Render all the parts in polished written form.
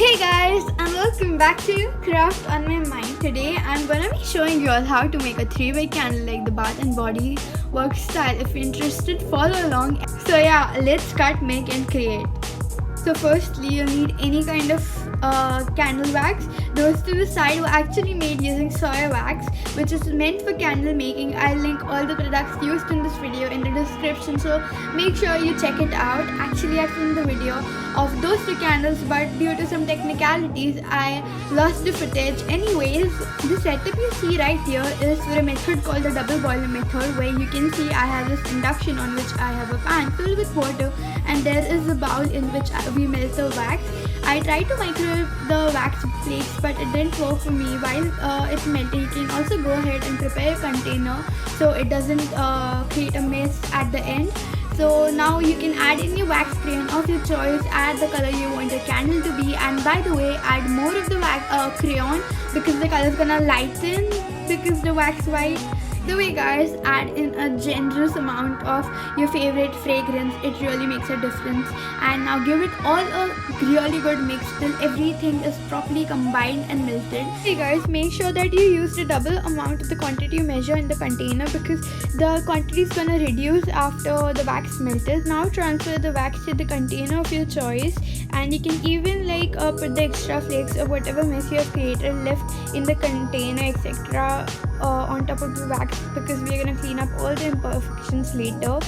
Hey guys, and welcome back to Craft on My Mind. Today I'm gonna be showing you all how to make a 3-way candle like the bath and body work style. If you're interested, follow along. So yeah, let's start, make and create. So firstly, you'll need any kind of candle wax. Those to the side were actually made using soya wax, which is meant for candle making. I'll link all the products used in this video in the description, so make sure you check it out. Actually, I filmed the video of those two candles, but due to some technicalities, I lost the footage. Anyways, the setup you see right here is for a method called the double boiler method, where you can see I have this induction on which I have a pan filled with water, and there is a bowl in which we melt the wax. I tried to microwave the wax flakes, but it didn't work for me. While it's melting, you can also go ahead and prepare a container so it doesn't create a mess at the end. So now you can add in your wax crayon of your choice, add the color you want your candle to be, and by the way, add more of the wax crayon because the color is gonna lighten because the wax white. The way guys, add in a generous amount of your favorite fragrance. It really makes a difference. And now give it all a really good mix till everything is properly combined and melted. Hey guys, make sure that you use the double amount of the quantity you measure in the container because the quantity is gonna reduce after the wax melted. Now transfer the wax to the container of your choice, and you can even put the extra flakes or whatever mess you have created left in the container, etc. On top of the wax, because we are gonna clean up all the imperfections later.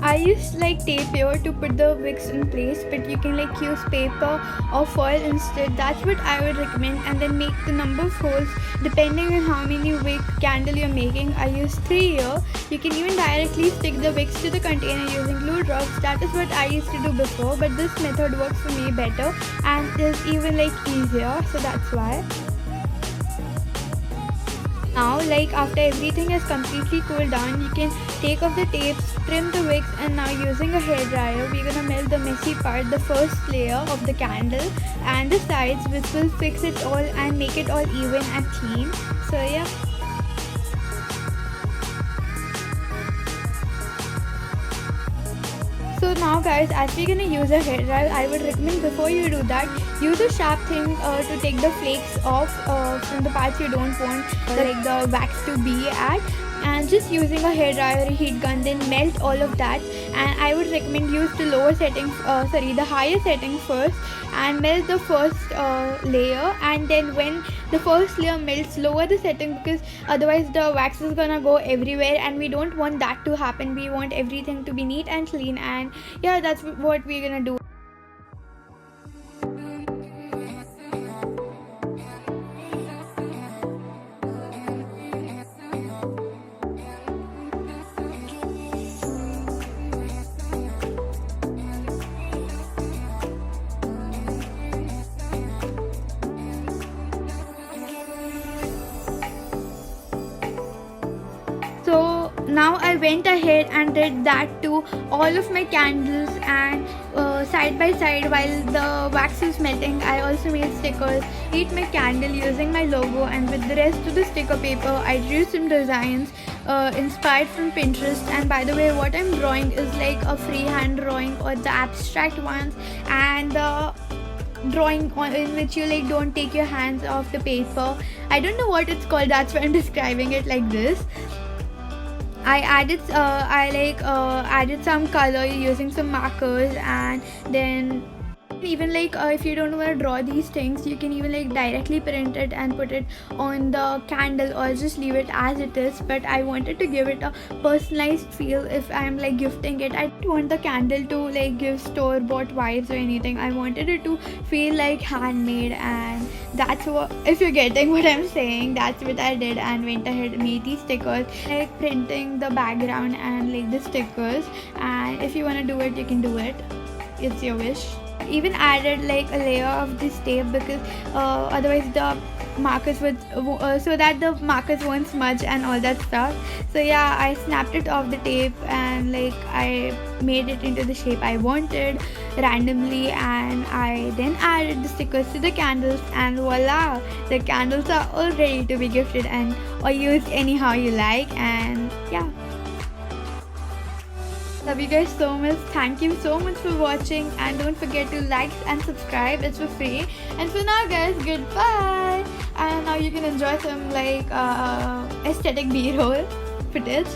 I used tape here to put the wicks in place, but you can use paper or foil instead. That's what I would recommend. And then make the number of holes depending on how many wick candle you're making. I used 3 here. You can even directly stick the wicks to the container using glue drops. That is what I used to do before, but this method works for me better and is even easier, so that's why. Now, after everything has completely cooled down, you can take off the tapes, trim the wicks, and now using a hairdryer, we're gonna melt the messy part, the first layer of the candle and the sides, which will fix it all and make it all even and clean. So yeah. So now guys, as we're gonna use a hairdryer, I would recommend before you do that, use a sharp thing to take the flakes off from the parts you don't want the wax to be at, and just using a hairdryer or a heat gun, then melt all of that. And I would recommend use the the higher setting first and melt the first layer, and then when the first layer melts, lower the setting because otherwise the wax is gonna go everywhere, and we don't want that to happen. We want everything to be neat and clean, and yeah, that's what we're gonna do. So now I went ahead and did that to all of my candles, and side by side while the wax is melting, I also made stickers. Eat my candle using my logo, and with the rest of the sticker paper I drew some designs inspired from Pinterest. And by the way, what I'm drawing is a freehand drawing or the abstract ones, and the drawing in which you don't take your hands off the paper. I don't know what it's called, that's why I'm describing it like this. I added some color using some markers, and then even if you don't want to draw these things, you can even directly print it and put it on the candle, or just leave it as it is. But I wanted to give it a personalized feel if I'm gifting it. I didn't want the candle to give store-bought vibes or anything. I wanted it to feel handmade, and that's what, if you're getting what I'm saying, that's what I did, and went ahead and made these stickers, printing the background and the stickers. And if you want to do it, you can do it, it's your wish. Even added a layer of this tape because otherwise the markers would so that the markers won't smudge and all that stuff. So yeah, I snapped it off the tape and I made it into the shape I wanted randomly, and I then added the stickers to the candles, and voila, the candles are all ready to be gifted and or used anyhow you like. And yeah. Love you guys so much. Thank you so much for watching, and don't forget to like and subscribe. It's for free. And for now guys, goodbye. And now you can enjoy some like aesthetic B-roll footage.